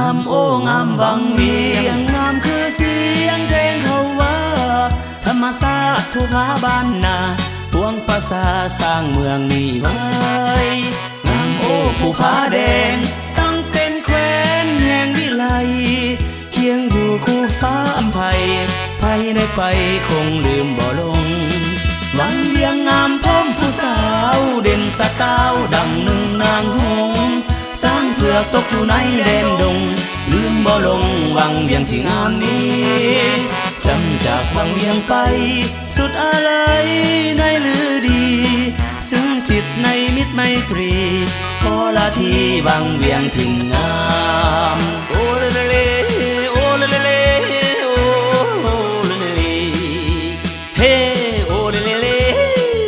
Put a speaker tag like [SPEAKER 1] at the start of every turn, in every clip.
[SPEAKER 1] ามโอ้งามวังเวียงงามคือเสียงเพลงเขาว่าธรรมศาสตร์ภูผาบ้านนาพวงภาษาสร้างเมืองนี้ไว้งามโอ้ภูผาแดงตั้งเป็นแคว้นแห่งวิไลเคียงอยู่คู่ฟ้าอำไพไพได้ไปคงลืมบ่ลงวังเวียงงามพร้อมผู้สาวเด่นสกาวดังหนึ่งนางหงสร้างเผือกตกอยู่ในแดนดงลืมบ่ลงวังเวียงที่งามนี้จำจากวังเวียงไปสุดอะไรในลือดีซึ่งจิตในมิตรไมตรีขอลาทีวังเวียงถิ่นงามโอ้เลเลโอ้เลเลโอ้เลเลเฮโอ้เลเล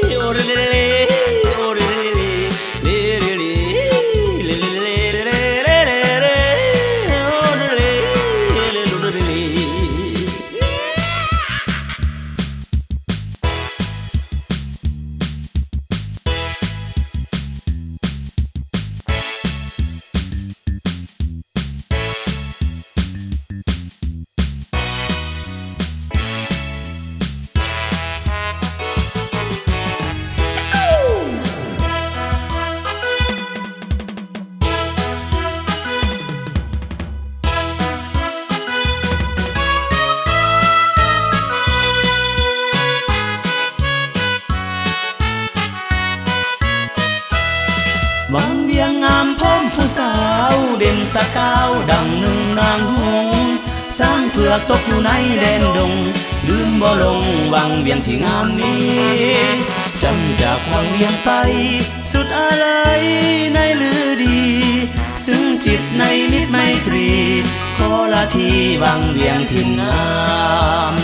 [SPEAKER 1] โอ้เลเลโอ้เลเลเลเลเลเลเลโอ้เลเลเลเลวังเวียงงามพร้อมผู้สาวเด่นสกาวดังหนึ่งนางหงสร้างเผือกตกอยู่ในแดนดงลืมบ่ลงวังเวียงที่งามนี้จำจากวังเวียงไปสุดอะไรในลือดีซึ่งจิตในมิตรไมตรีขอลาทีวังเวียงที่งาม